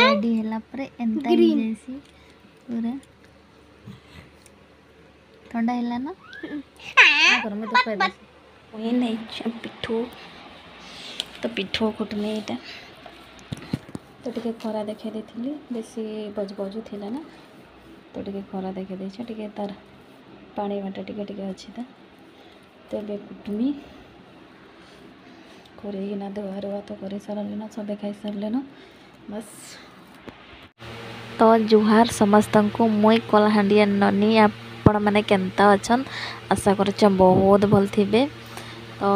Ready होला परे एंता ही जैसी पूरा ठंडा होला ना घर में तो फायदा वही नहीं पिठू तो पिठू कुटमे एटा तो टिके खरा देखा देथिली बेसी बजबजु थिला ना तो टिके खरा देखा देछ टिके तार पानी बाटा टिके टिके अछि तो बे कुटमी करे ना दुआर तो करे सारले ना सब खाई सारले ना बस तो जुहार समस्त को मुई कलाहांडिया ननी आपण मैंने केनता अच्छन आशा कर बहुत भल थे तो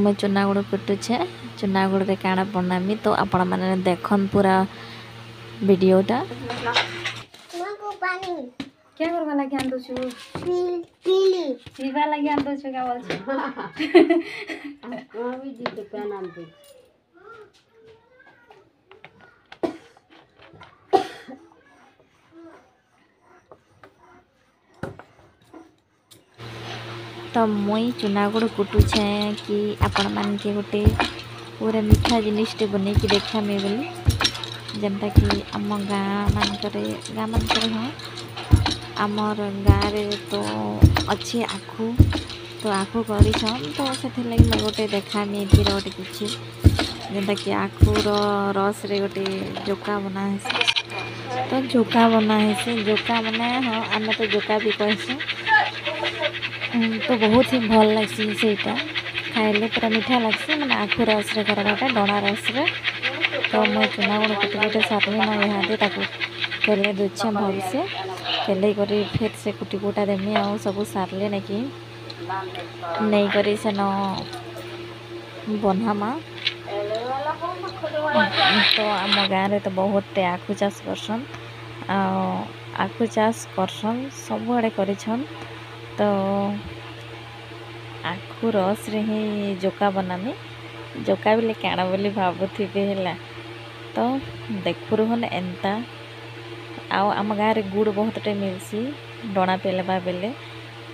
मैं चुना गुड़ पिटुचे चुना गुड़ रे काना बनामी तो आपण मैंने देखन पूरा वीडियोटा क्या करवा लगे आन दोछु पीली पीवा लगे आन दोछु क्या बोल छ भी दी तो पेन आन दे तो मुई चुना गुड़ कुटुछे कि आपण मान के गोटे पूरा मीठा जिनिसटे बनै कि देखा मे बोली जेमता कि आम गाँ मानकरे हाँ आमर गाँव रे तो अच्छे आखु तो आखु करिछन तो से लगी मैं गोटे देखा मे एथिर गोटे किछि जेमता कि आखुर रस रे गोटे जोका बना है तो जोका बना है जोका बना हाँ आम तो जोका भी कहसु तो बहुत ही भल लग्सी सेटा खाइले पूरा मीठा लग्सी मैंने आखु रस रे करवाटा डणा रस रे तो मैं चुना गुड़ कुटी सारली ना यहाँ ताकू तेल दुचे भल से तेल कर फिर से कुटी कुटा देमी आ सब सारले ना कि नहीं करी से न बनामा तो आम गाँव तो बहुत आखु चाष करसन आखु चाष करसन सब आड़े करिछन तो आखु रस रे ही जोका बनामी जोका बोले काण बोली भावुथे है तो देखुर हन एंता आम गाँव रे गुड़ बहुत टे मिलसी डणा पेलवा बेले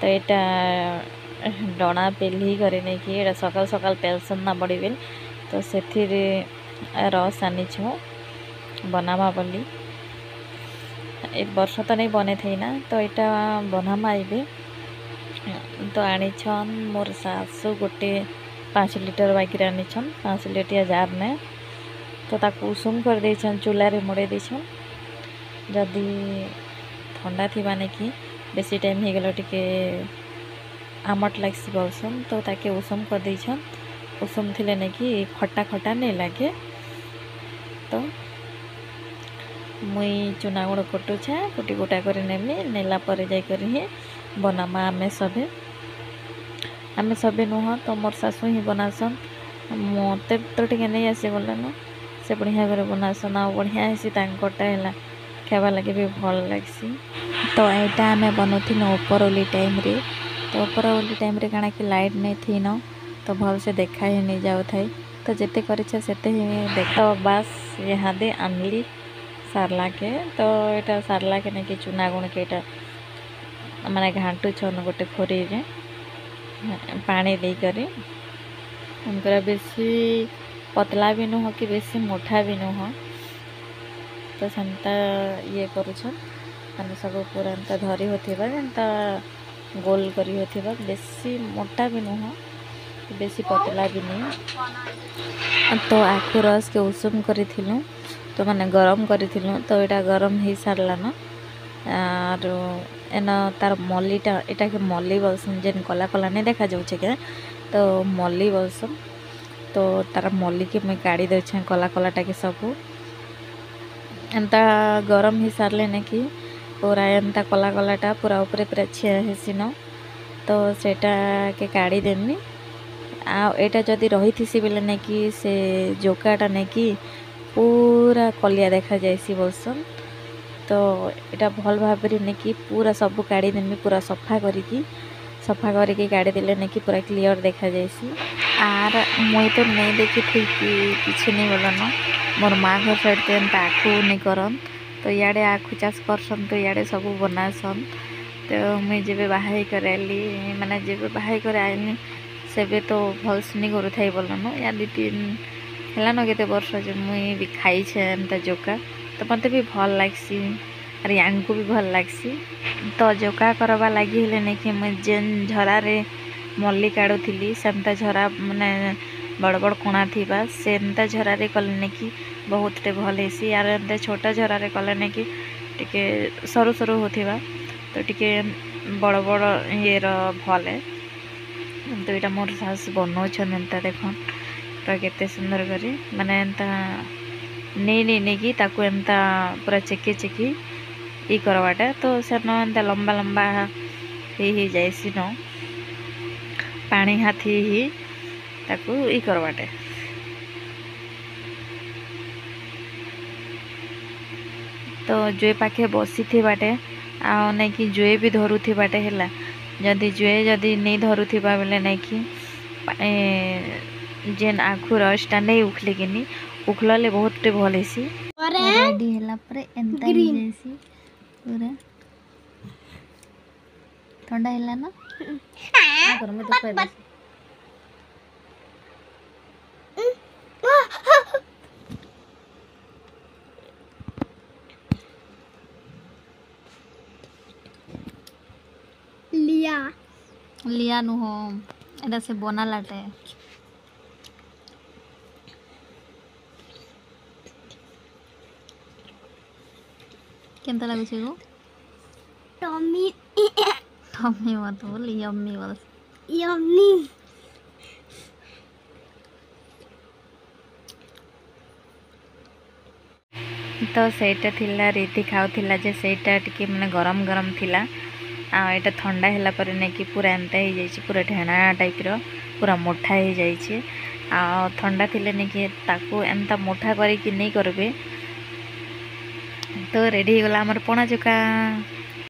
तो यहाँ डणा पेली करे नहीं कि एटा सकाल सकाल पेलसन ना बड़ी बेल तो से रस आनी बनावा बोली एक वर्ष तो नहीं बने थे ना तो यहाँ बनामा आइबे तो आनीछन मोर सासु गोटे 5 लिटर बाइक आनीछन 5 लिटिया जार ने तो ताकू उषुम कर देछन चूल्हा रे मोड़े देछन जदि ठंडा थी माने कि बेसी टाइम हो गलो टिके आमट लागसी बोलसन तो ताके उषुम कर देछन उषुम थिले ने कि खट्टा खट्टा नहीं लगे तो मुई चुना गुड़ कुटुछे कुटी कुटा कर नेमी नेला पर जाई कर ही बनामा आमे सबे नुह तो मोर सासु ही बनासन मते तो टिके नहीं आसी गला ना से बढ़िया करे बनासन आ बढ़िया हेसी तांकोटा हैला खावा लगे भी भल लगसी तो एटा आमे बनौथिन ऊपर ओली टाइम रे तो ऊपर ओली टाइम रे काना कि लाइट नहीं थी न तो भल से देखा ही नहीं जाऊ थाई तो जेते करिछे सेते ही देखो बस यहाँ दे आनली सारला के तो यहाँ सारला के नहीं कि चुना गुण के यहाँ माने घाटू छन गोटे खोरी रे पानी दे करी उनका बेसी पतला भी नुह कि बेसी मोटा भी नुह तो सेंता ये करुछन माने सब पूरा एंता धरी होथिबा एंता गोल करी होथिबा बेसी मोटा भी नुह बेसी पतला भी नहीं तो आखु रस के उषुम करिथिलु तो माने गरम करिथिलु तो यहाँ गरम हो सारला न आर एन तार मल्लीटा यहाँ के मल्ली बोलसन जेन कला कला नहीं देखा जाऊे क्या तो मल्ली बोलसन तो तार मल्ली के मुई काढ़ी देछे कला कलाटा के सब एंता गरम हो सारे ना कि पूरा एंता कला कलाटा पूरा ऊपर पूरा छिया हेसी न तो सेटा के काढ़ी देमी आटा जदि रही थी बेले नहीं कि से जोकाटा नहीं कि पूरा कलिया देखा जाएसी बोलसन तो यहाँ भल भाव नहीं कि पूरा सब काढ़ी देमी पूरा सफा करके काढ़ी देले नहीं कि पूरा क्लीयर देखा जाएसी आर मुई तो नहीं देखी थी कि किसी नहीं बोलन मोर माँ घर साइड तो एंता आखु नहीं करन तो इे आखु चाष करसन तो इे सब बनासन तो मुई जब बाहा कर आली माने जब बाहा कर आइली सेबे तो भल से नहीं करू थाई बोलन या 2-3 हेलान केते वर्ष जे मुई भी खाई छे एमता जोका तो मते भी भल लागसी अरे यांको भी भल लागसी। तो जोका करवा लगी हेले नहीं कि मुई जेन झरा रे मल्ली काढ़ुली सेमता झरा माने बड़ बड़ कोणा थी सेमता झरा रे कले नहीं कि बहुत टे भल हेसी यार एमता छोटा झरा रे कले नहीं कि टिके सरू सरू होथिबा तो टिके बड़ बड़ ये भल है। तो यहाँ मोर सास बनाऊन एंता देख पूरा केते सुंदर करी माने एंता नहीं कि ताकू एंता पूरा चेकी चेकी ई करवाटा तो सेन एंता लंबा लंबा ही जाइसी न पानी हाथी ही ताकू ई करवाटे। तो जुए पाखे बसी थी बाटे आ नहीं कि जुए भी धरू थी बाटे हैला जदि जुए जदि नहीं धरू थी बेले नहीं कि जेन आखु रसटा नहीं उखले कि उखलले बहुत टे भल हेसी रेडी हैला परे एंता ही जैसी पूरा ठंडा हैला ना कर मैं तो कर लिया लिया नु हो एटा से बना लाटे केनता लागुछे गो टमी टमी मत बोल यम्मी बोल यम्मी। तो सेटा थिला रीति खाउथिला जे सेटा टिके माने गरम गरम थिला आ एटा ठंडा हैला पर नहीं कि पूरा एंता ही जाइए पूरा ढेणा टाइप रो पूरा मोटा ही जाइए आ ठंडा थिले नहीं कि ताकू एंता मोटा करी कि नहीं करबे। तो रेडी हो गला हमर पोना जोका